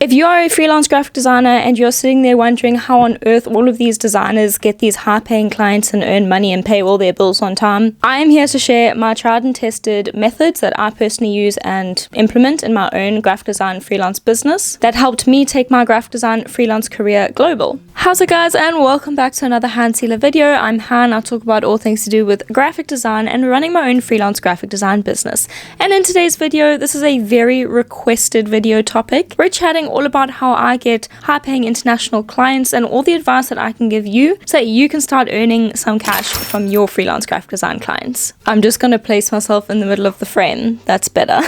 If you are a freelance graphic designer and you're sitting there wondering how on earth all of these designers get these high-paying clients and earn money and pay all their bills on time, I am here to share my tried and tested methods that I personally use and implement in my own graphic design freelance business that helped me take my graphic design freelance career global. How's it, guys, and welcome back to another HanSelah video. I'm Han. I'll talk about all things to do with graphic design and running my own freelance graphic design business. And in today's video, this is a very requested video topic. We're chatting all about how I get high-paying international clients and all the advice that I can give you so that you can start earning some cash from your freelance graphic design clients. I'm just going to place myself in the middle of the frame. That's better.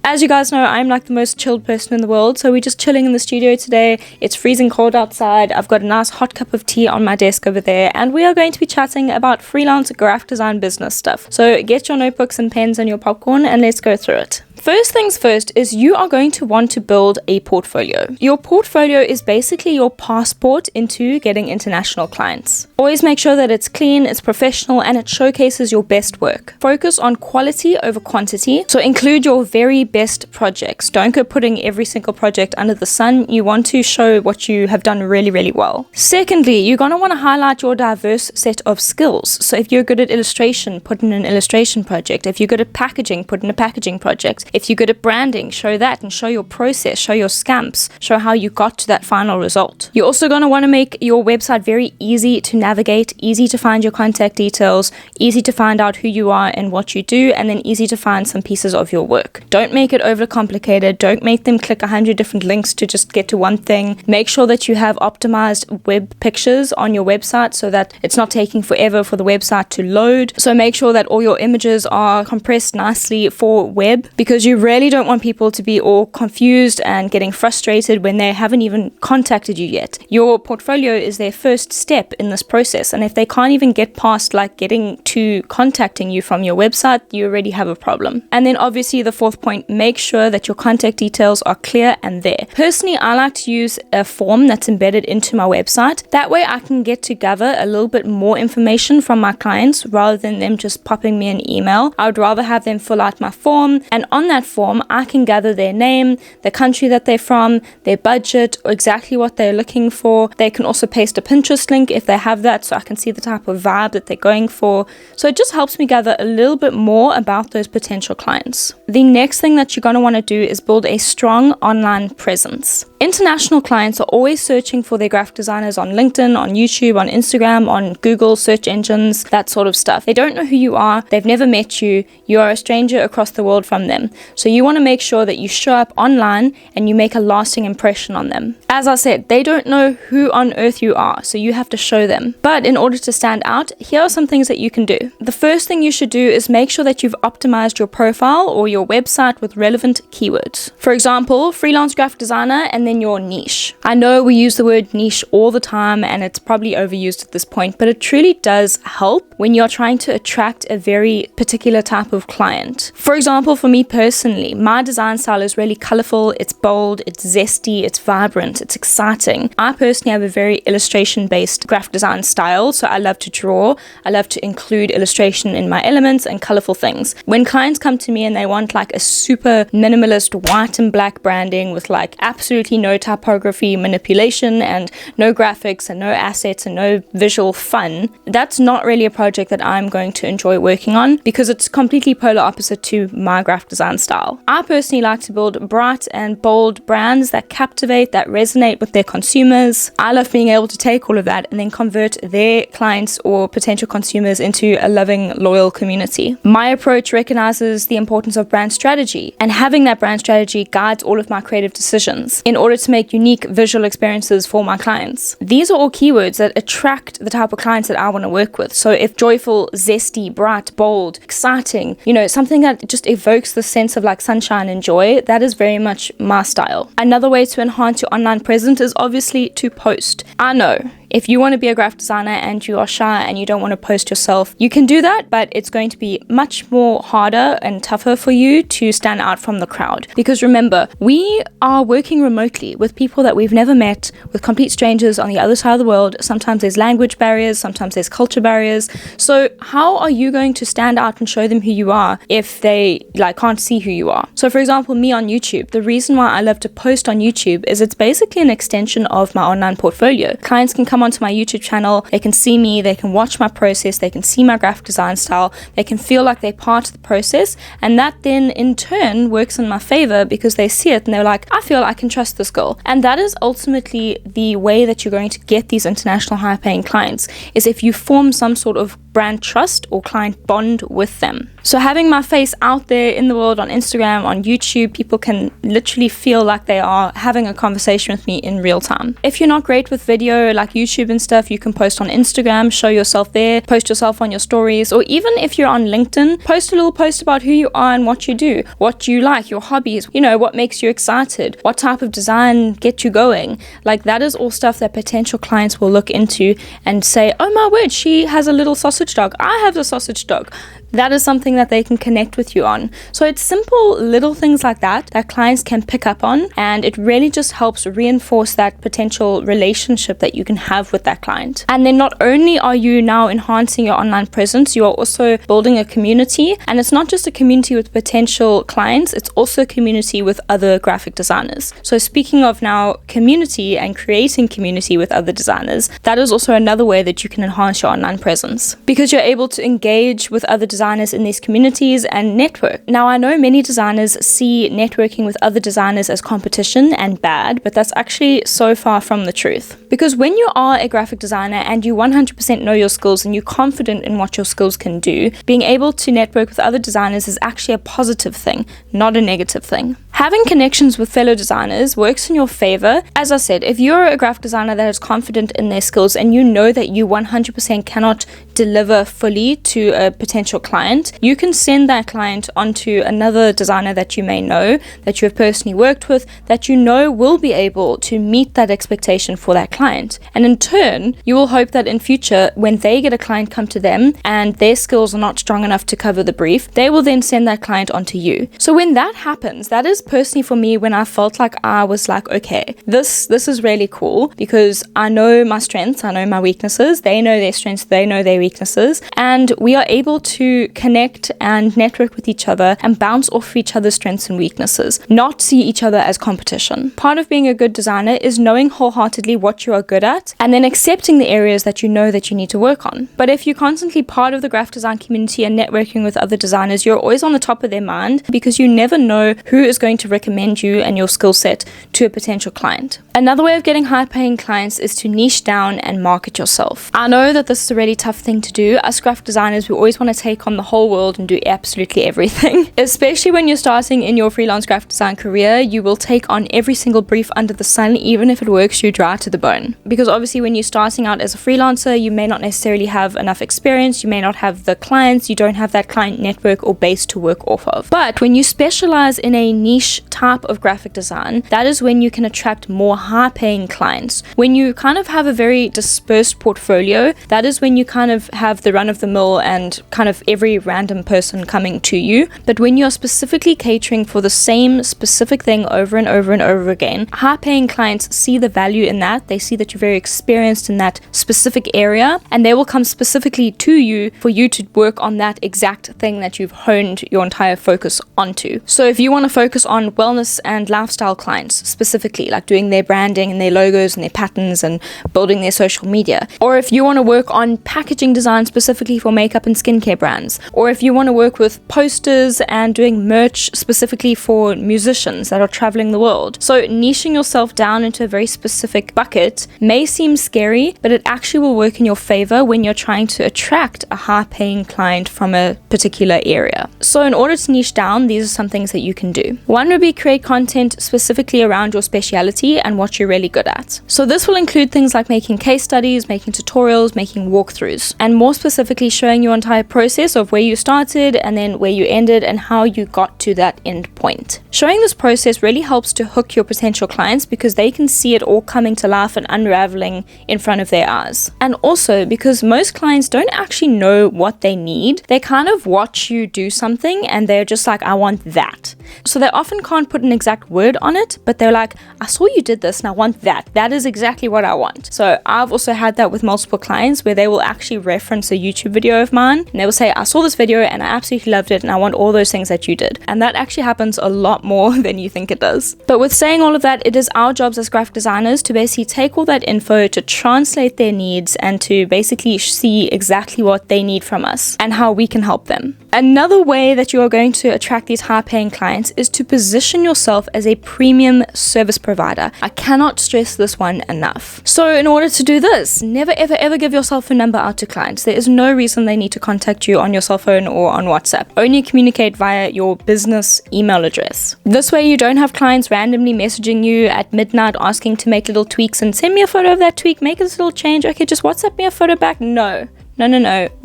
As you guys know, I'm like the most chilled person in the world, so we're just chilling in the studio today. It's freezing cold outside. I've got a nice hot cup of tea on my desk over there, and we are going to be chatting about freelance graphic design business stuff. So get your notebooks and pens and your popcorn, and let's go through it. First things first is you are going to want to build a portfolio. Your portfolio is basically your passport into getting international clients. Always make sure that it's clean, it's professional, and it showcases your best work. Focus on quality over quantity, so include your very best projects. Don't go putting every single project under the sun. You want to show what you have done really, really well. Secondly, you're going to want to highlight your diverse set of skills. So if you're good at illustration, put in an illustration project. If you're good at packaging, put in a packaging project. If you're good at branding, show that and show your process, show your scamps, show how you got to that final result. You're also going to want to make your website very easy to navigate, easy to find your contact details, easy to find out who you are and what you do, and then easy to find some pieces of your work. Don't make it overcomplicated. Don't make them click 100 different links to just get to one thing. Make sure that you have optimized web pictures on your website so that it's not taking forever for the website to load. So make sure that all your images are compressed nicely for web, because you really don't want people to be all confused and getting frustrated when they haven't even contacted you yet. Your portfolio is their first step in this process, and if they can't even get past like getting to contacting you from your website, you already have a problem. And then obviously the fourth point, make sure that your contact details are clear and there. Personally, I like to use a form that's embedded into my website. That way I can get to gather a little bit more information from my clients rather than them just popping me an email. I would rather have them fill out my form, and on that form I can gather their name, the country that they're from, their budget, or exactly what they're looking for. They can also paste a Pinterest link if they have that, so I can see the type of vibe that they're going for. So it just helps me gather a little bit more about those potential clients. The next thing that you're going to want to do is build a strong online presence. International clients are always searching for their graphic designers on LinkedIn, on YouTube, on Instagram, on Google search engines, that sort of stuff. They don't know who you are. They've never met you. You are a stranger across the world from them. So you want to make sure that you show up online and you make a lasting impression on them. As I said, they don't know who on earth you are, so you have to show them. But in order to stand out, here are some things that you can do. The first thing you should do is make sure that you've optimized your profile or your website with relevant keywords. For example, freelance graphic designer and then your niche. I know we use the word niche all the time and it's probably overused at this point, but it truly does help when you're trying to attract a very particular type of client. For example, for me personally, my design style is really colorful, it's bold, it's zesty, it's vibrant, it's exciting. I personally have a very illustration-based graphic design style, so I love to draw, I love to include illustration in my elements and colorful things. When clients come to me and they want like a super minimalist white and black branding with like absolutely no typography manipulation and no graphics and no assets and no visual fun, that's not really a project that I'm going to enjoy working on because it's completely polar opposite to my graphic design style. I personally like to build bright and bold brands that captivate, that resonate with their consumers. I love being able to take all of that and then convert their clients or potential consumers into a loving, loyal community. My approach recognizes the importance of brand strategy, and having that brand strategy guides all of my creative decisions in order to make unique visual experiences for my clients. These are all keywords that attract the type of clients that I want to work with. So if joyful, zesty, bright, bold, exciting, something that just evokes the sense of like sunshine and joy, that is very much my style. Another way to enhance your online presence is obviously to post. I know If you want to be a graphic designer and you are shy and you don't want to post yourself, you can do that, but it's going to be much more harder and tougher for you to stand out from the crowd. Because remember, we are working remotely with people that we've never met, with complete strangers on the other side of the world. Sometimes there's language barriers, sometimes there's culture barriers. So how are you going to stand out and show them who you are if they can't see who you are? So for example, me on YouTube, the reason why I love to post on YouTube is it's basically an extension of my online portfolio. Clients can come onto my YouTube channel, they can see me, they can watch my process, they can see my graphic design style, they can feel like they're part of the process, and that then in turn works in my favor because they see it and they're like, I feel I can trust this girl. And that is ultimately the way that you're going to get these international high-paying clients, is if you form some sort of brand trust or client bond with them. So having my face out there in the world on Instagram, on YouTube, people can literally feel like they are having a conversation with me in real time. If you're not great with video like YouTube and stuff, you can post on Instagram, show yourself there, post yourself on your stories, or even if you're on LinkedIn, post a little post about who you are and what you do, what you like, your hobbies, what makes you excited, what type of design gets you going. Like, that is all stuff that potential clients will look into and say, oh my word, she has a little sausage dog, I have a sausage dog. That is something that they can connect with you on. So it's simple little things like that clients can pick up on, and it really just helps reinforce that potential relationship that you can have with that client. And then not only are you now enhancing your online presence, you are also building a community, and it's not just a community with potential clients, it's also a community with other graphic designers. So speaking of now community and creating community with other designers, that is also another way that you can enhance your online presence, because you're able to engage with other designers in these communities and network. Now, I know many designers see networking with other designers as competition and bad, but that's actually so far from the truth. Because when you are a graphic designer and you 100% know your skills and you're confident in what your skills can do, being able to network with other designers is actually a positive thing, not a negative thing. Having connections with fellow designers works in your favor. As I said, if you're a graphic designer that is confident in their skills and you know that you 100% cannot deliver fully to a potential client, you can send that client onto another designer that you may know, that you have personally worked with, that you know will be able to meet that expectation for that client. And in turn, you will hope that in future, when they get a client come to them and their skills are not strong enough to cover the brief, they will then send that client onto you. So when that happens, that is personally for me when I felt like I was like, okay, this is really cool, because I know my strengths, I know my weaknesses, they know their strengths, they know their weaknesses, and we are able to connect and network with each other and bounce off each other's strengths and weaknesses, not see each other as competition. Part of being a good designer is knowing wholeheartedly what you are good at and then accepting the areas that you know that you need to work on. But if you're constantly part of the graphic design community and networking with other designers, you're always on the top of their mind, because you never know who is going to recommend you and your skill set to a potential client. Another way of getting high-paying clients is to niche down and market yourself. I know that this is a really tough thing to do. Us graphic designers, we always want to take on the whole world and do absolutely everything. Especially when you're starting in your freelance graphic design career, you will take on every single brief under the sun, even if it works you dry to the bone. Because obviously when you're starting out as a freelancer, you may not necessarily have enough experience, you may not have the clients, you don't have that client network or base to work off of. But when you specialize in a niche type of graphic design, that is when you can attract more high-paying clients. When you kind of have a very dispersed portfolio, that is when you kind of have the run-of-the-mill and kind of every random person coming to you. But when you're specifically catering for the same specific thing over and over and over again, high-paying clients see the value in that. They see that you're very experienced in that specific area, and they will come specifically to you for you to work on that exact thing that you've honed your entire focus onto. So if you want to focus on wellness and lifestyle clients specifically, like doing their branding and their logos and their patterns and building their social media, or if you want to work on packaging design specifically for makeup and skincare brands, or if you want to work with posters and doing merch specifically for musicians that are traveling the world. So niching yourself down into a very specific bucket may seem scary, but it actually will work in your favor when you're trying to attract a high-paying client from a particular area. So in order to niche down, these are some things that you can do. One would be create content specifically around your speciality and what you're really good at. So this will include things like making case studies, making tutorials, making walkthroughs, and more specifically showing your entire process of where you started and then where you ended and how you got to that end point. Showing this process really helps to hook your potential clients, because they can see it all coming to life and unraveling happening in front of their eyes. And also because most clients don't actually know what they need, they kind of watch you do something and they're just like, I want that. So they often can't put an exact word on it, but they're like, I saw you did this and I want that. That is exactly what I want. So I've also had that with multiple clients where they will actually reference a YouTube video of mine and they will say, I saw this video and I absolutely loved it and I want all those things that you did. And that actually happens a lot more than you think it does. But with saying all of that, it is our jobs as graphic designers to basically take all that info, to translate their needs and to basically see exactly what they need from us and how we can help them. Another way that you are going to attract these high-paying clients is to position yourself as a premium service provider. I cannot stress this one enough. So in order to do this, never ever ever give your cell phone number out to clients. There is no reason they need to contact you on your cell phone or on WhatsApp. Only communicate via your business email address. This way you don't have clients randomly messaging you at midnight asking to make little tweaks and send me a photo of that tweak, make this little change, okay, just WhatsApp me a photo back. No.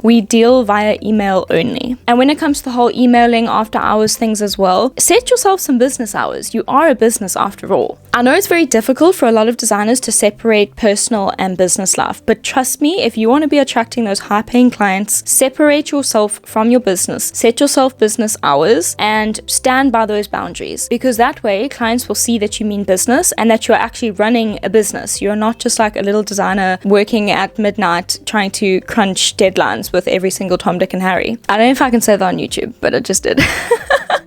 We deal via email only. And when it comes to the whole emailing after hours things as well, set yourself some business hours. You are a business after all. I know it's very difficult for a lot of designers to separate personal and business life, but trust me, if you want to be attracting those high-paying clients, separate yourself from your business, set yourself business hours, and stand by those boundaries. Because that way, clients will see that you mean business and that you're actually running a business. You're not just like a little designer working at midnight trying to crunch deadlines with every single Tom, Dick, and Harry. I don't know if I can say that on YouTube, but I just did.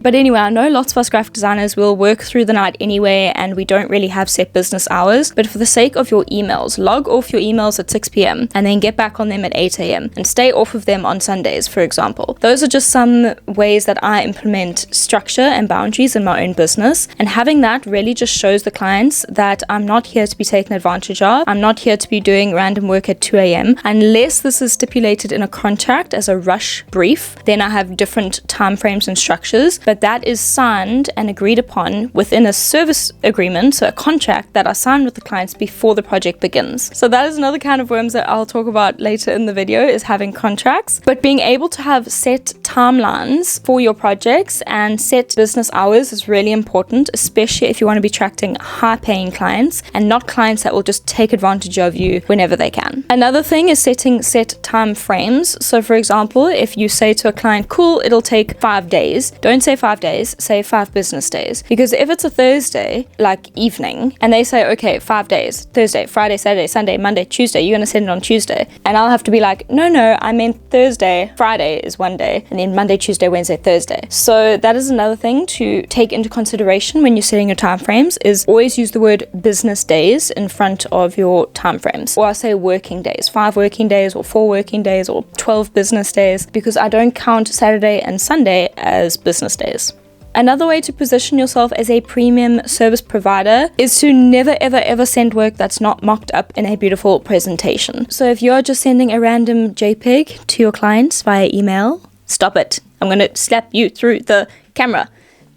But anyway, I know lots of us graphic designers will work through the night anyway, and we don't really have set business hours. But for the sake of your emails, log off your emails at 6 p.m. and then get back on them at 8 a.m. and stay off of them on Sundays, for example. Those are just some ways that I implement structure and boundaries in my own business. And having that really just shows the clients that I'm not here to be taken advantage of. I'm not here to be doing random work at 2 a.m. unless this is stipulated in a contract as a rush brief. Then I have different timeframes and structures. But that is signed and agreed upon within a service agreement, so a contract that I sign with the clients before the project begins. So that is another kind of worms that I'll talk about later in the video, is having contracts. But being able to have set timelines for your projects and set business hours is really important, especially if you want to be attracting high-paying clients and not clients that will just take advantage of you whenever they can. Another thing is setting set time frames. So for example, if you say to a client, cool, it'll take 5 days, don't say 5 days, say 5 business days. Because if it's a Thursday, like evening, and they say, okay, 5 days, Thursday, Friday, Saturday, Sunday, Monday, Tuesday, you're going to send it on Tuesday. And I'll have to be like, no, I meant Thursday, Friday is one day, and then Monday, Tuesday, Wednesday, Thursday. So that is another thing to take into consideration when you're setting your time frames, is always use the word business days in front of your time frames. Or I say working days, 5 working days or 4 working days or 12 business days, because I don't count Saturday and Sunday as business days. Another way to position yourself as a premium service provider is to never ever send work that's not mocked up in a beautiful presentation. So if you're just sending a random JPEG to your clients via email, stop it. I'm going to slap you through the camera.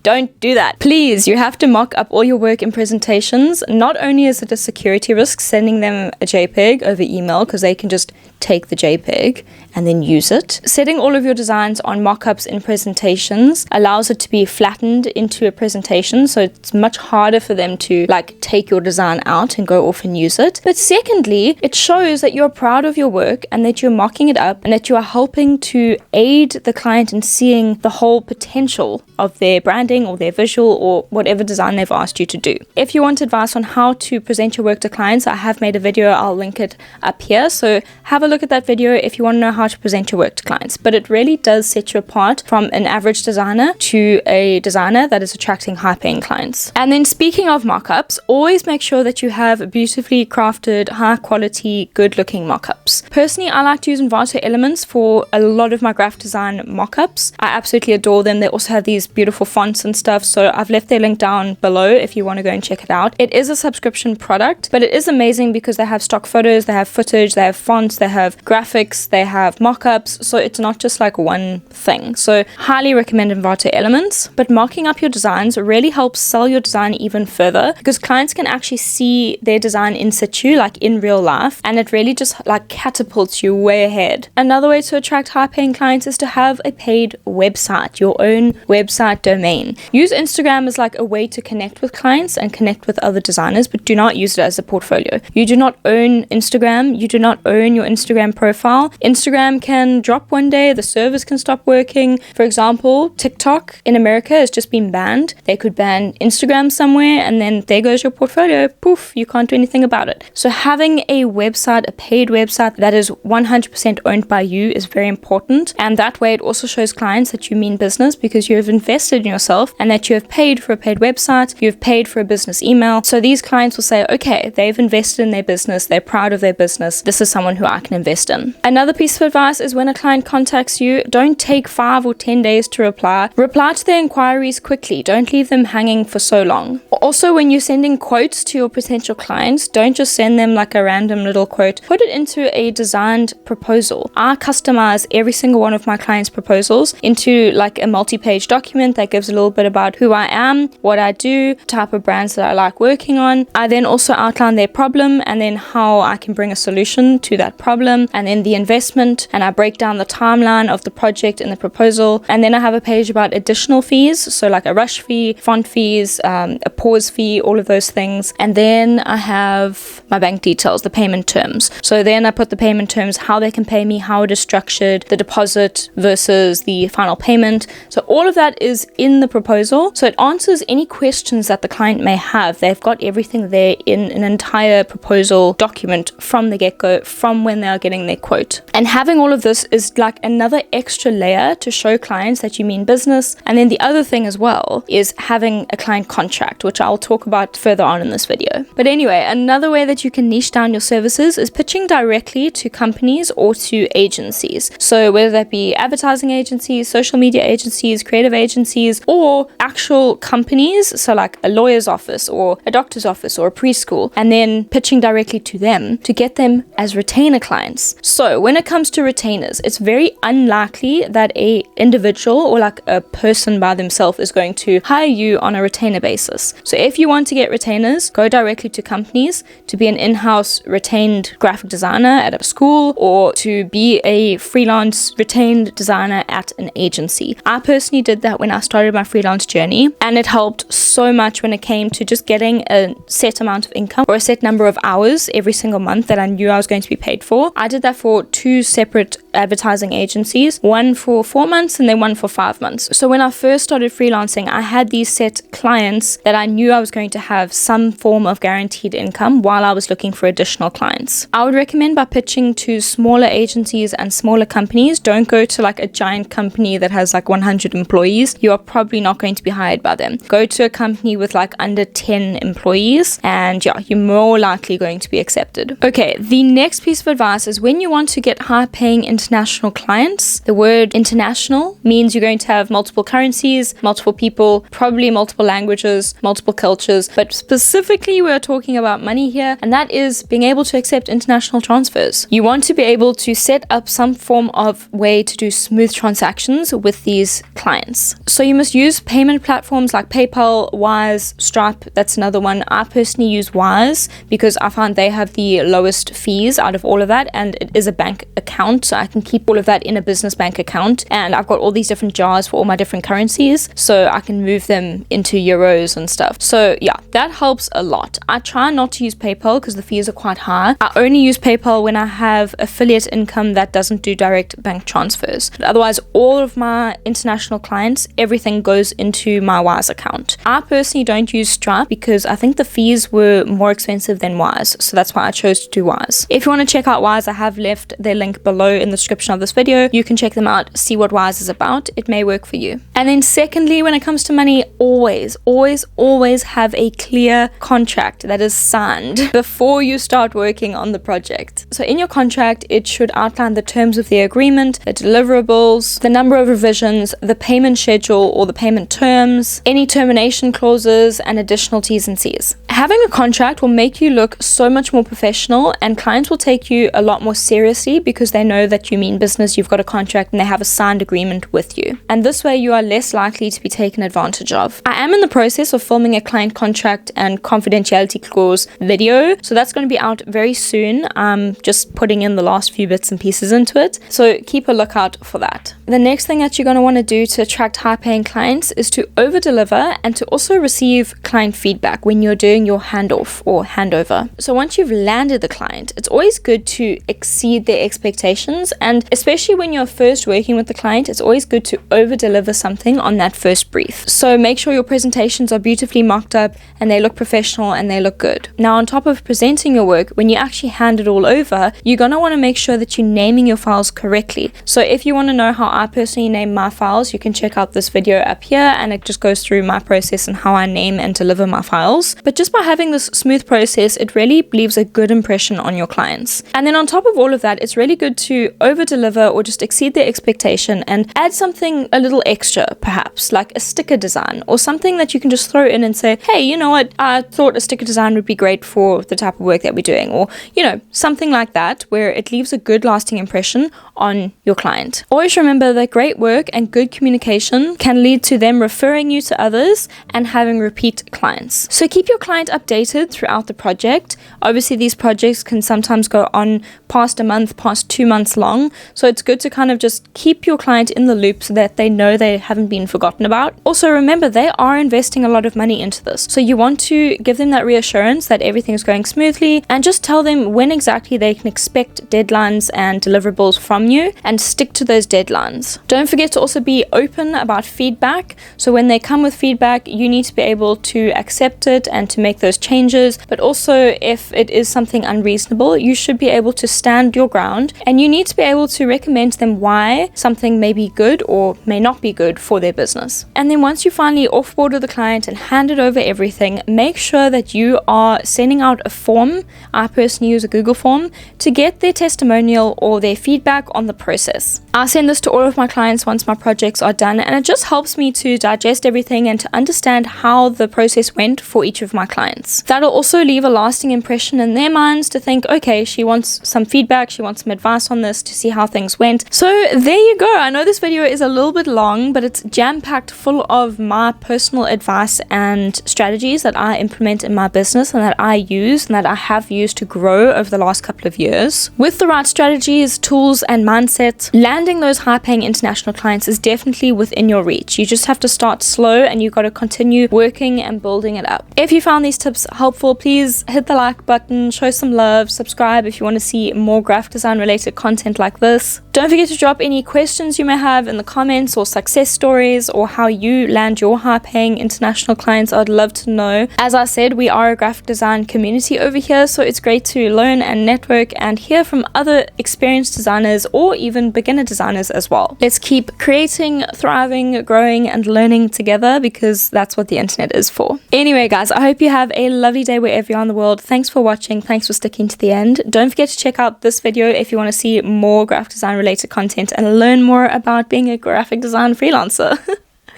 Don't do that. Please, you have to mock up all your work in presentations. Not only is it a security risk sending them a JPEG over email, because they can just take the JPEG and then use it. Setting all of your designs on mock-ups in presentations allows it to be flattened into a presentation, so it's much harder for them to take your design out and go off and use it. But secondly, it shows that you're proud of your work and that you're mocking it up and that you are helping to aid the client in seeing the whole potential of their branding or their visual or whatever design they've asked you to do. If you want advice on how to present your work to clients, I have made a video. I'll link it up here, so have a look at that video if you want to know how to present your work to clients. But it really does set you apart from an average designer to a designer that is attracting high-paying clients. And then speaking of mock-ups, always make sure that you have beautifully crafted, high-quality, good-looking mock-ups. Personally, I like to use Envato Elements for a lot of my graphic design mock-ups. I absolutely adore them. They also have these beautiful fonts and stuff, so I've left their link down below if you want to go and check it out. It is a subscription product, but it is amazing because they have stock photos, they have footage, they have fonts, they have graphics, they have mock-ups, so it's not just like one thing. So highly recommend Envato Elements. But mocking up your designs really helps sell your design even further, because clients can actually see their design in situ, like in real life, and it really just catapults you way ahead. Another way to attract high-paying clients is to have a paid website, your own website domain. marketing. Use Instagram as like a way to connect with clients and connect with other designers, but do not use it as a portfolio. You do not own Instagram. You do not own your Instagram profile. Instagram can drop one day. The servers can stop working. For example, TikTok in America has just been banned. They could ban Instagram somewhere, and then there goes your portfolio. Poof, you can't do anything about it. So having a website, a paid website that is 100% owned by you is very important. And that way it also shows clients that you mean business, because you have invested in yourself and that you have paid for a paid website, you've paid for a business email. So these clients will say, okay, they've invested in their business, they're proud of their business, this is someone who I can invest in. Another piece of advice is when a client contacts you, don't take 5 or 10 days to reply. Reply to their inquiries quickly. Don't leave them hanging for so long. Also, when you're sending quotes to your potential clients, don't just send them like a random little quote. Put it into a designed proposal. I customize every single one of my clients' proposals into like a multi-page document that gives a little bit about who I am, what I do, type of brands that I like working on. I then also outline their problem and then how I can bring a solution to that problem, and then the investment, and I break down the timeline of the project in the proposal. And then I have a page about additional fees, so like a rush fee, font fees, a pause fee, all of those things. And then I have my bank details, the payment terms. So then I put the payment terms, how they can pay me, how it is structured, the deposit versus the final payment. So all of that is in the proposal. So it answers any questions that the client may have. They've got everything there in an entire proposal document from the get-go, from when they are getting their quote. And having all of this is like another extra layer to show clients that you mean business. And then the other thing as well is having a client contract, which I'll talk about further on in this video. But anyway, another way that you can niche down your services is pitching directly to companies or to agencies. So whether that be advertising agencies, social media agencies, creative agencies, or actual companies, so like a lawyer's office or a doctor's office or a preschool, and then pitching directly to them to get them as retainer clients. So when it comes to retainers, it's very unlikely that a individual or like a person by themselves is going to hire you on a retainer basis. So if you want to get retainers, go directly to companies to be an in-house retained graphic designer at a school, or to be a freelance retained designer at an agency. I personally did that when I started my freelance journey, and it helped so much when it came to just getting a set amount of income or a set number of hours every single month that I knew I was going to be paid for. I did that for 2 separate advertising agencies, one for 4 months and then one for 5 months. So when I first started freelancing, I had these set clients that I knew I was going to have some form of guaranteed income while I was looking for additional clients. I would recommend by pitching to smaller agencies and smaller companies. Don't go to like a giant company that has like 100 employees. You are probably not going to be hired by them. Go to a company with like under 10 employees, and yeah, you're more likely going to be accepted. Okay, the next piece of advice is when you want to get high paying international clients, the word international means you're going to have multiple currencies, multiple people, probably multiple languages, multiple cultures, but specifically we're talking about money here, and that is being able to accept international transfers. You want to be able to set up some form of way to do smooth transactions with these clients. So you must use payment platforms like PayPal, Wise, Stripe. That's another one. I personally use Wise because I find they have the lowest fees out of all of that, and it is a bank account, so I can keep all of that in a business bank account, and I've got all these different jars for all my different currencies, so I can move them into euros and stuff. So yeah, that helps a lot. I try not to use PayPal because the fees are quite high. I only use PayPal when I have affiliate income that doesn't do direct bank transfers. But otherwise, all of my international clients, everything goes into my Wise account. I personally don't use Stripe because I think the fees were more expensive than Wise, so that's why I chose to do Wise. If you want to check out Wise, I have left their link below in the description of this video. You can check them out, see what Wise is about. It may work for you. And then secondly, when it comes to money, always have a clear contract that is signed before you start working on the project. So in your contract, it should outline the terms of the agreement, the deliverables, the number of revisions, the payment schedule or the payment terms, any termination clauses, and additional T's and C's. Having a contract will make you look so much more professional, and clients will take you a lot more seriously because they know that you mean business, you've got a contract, and they have a signed agreement with you. And this way you are less likely to be taken advantage of. I am in the process of filming a client contract and confidentiality clause video, so that's going to be out very soon. I'm just putting in the last few bits and pieces into it, so keep a lookout for that. The next thing that you're going to want to do to attract high paying clients clients is to over-deliver and to also receive client feedback when you're doing your handoff or handover. So once you've landed the client, it's always good to exceed their expectations, and especially when you're first working with the client, it's always good to over-deliver something on that first brief. So make sure your presentations are beautifully mocked up and they look professional and they look good. Now, on top of presenting your work, when you actually hand it all over, you're going to want to make sure that you're naming your files correctly. So if you want to know how I personally name my files, you can check out this video up here, and it just goes through my process and how I name and deliver my files. But just by having this smooth process, it really leaves a good impression on your clients. And then on top of all of that, it's really good to over-deliver or just exceed their expectation and add something a little extra, perhaps like a sticker design or something that you can just throw in and say, hey, you know what, I thought a sticker design would be great for the type of work that we're doing, or, you know, something like that where it leaves a good lasting impression on your client. Always remember that great work and good communication can lead to them referring you to others and having repeat clients. So keep your client updated throughout the project. Obviously, these projects can sometimes go on past a month, past 2 months long. So it's good to kind of just keep your client in the loop so that they know they haven't been forgotten about. Also, remember, they are investing a lot of money into this. So you want to give them that reassurance that everything's going smoothly, and just tell them when exactly they can expect deadlines and deliverables from you, and stick to those deadlines. Don't forget to also be open about feedback. So when they come with feedback, you need to be able to accept it and to make those changes. But also, if it is something unreasonable, you should be able to stand your ground, and you need to be able to recommend to them why something may be good or may not be good for their business. And then once you finally offboard with the client and handed over everything, make sure that you are sending out a form. I personally use a Google form to get their testimonial or their feedback on the process. I send this to all of my clients once my projects are done, and it just helps me to digest everything and to understand how the process went for each of my clients. That'll also leave a lasting impression in their minds to think, okay, she wants some feedback, she wants some advice on this to see how things went. So there you go. I know this video is a little bit long, but it's jam-packed full of my personal advice and strategies that I implement in my business and that I use and that I have used to grow over the last couple of years. With the right strategies, tools, and mindset, landing those high-paying international clients is definitely within your reach. You just have to start slow, and you've got to continue working and building it up. If you found these tips helpful, please hit the like button, show some love, subscribe if you want to see more graphic design related content like this. Don't forget to drop any questions you may have in the comments, or success stories, or how you land your high-paying international clients. I'd love to know. As I said, we are a graphic design community over here, so it's great to learn and network and hear from other experienced designers or even beginner designers as well. Let's keep creating, thriving, growing, and learning together, because that's what the internet is for. Anyway, guys, I hope you have a lovely day wherever you are in the world. Thanks for watching. Thanks for sticking to the end. Don't forget to check out this video if you want to see more graphic design related content and learn more about being a graphic design freelancer.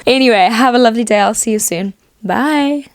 Anyway, have a lovely day. I'll see you soon. Bye.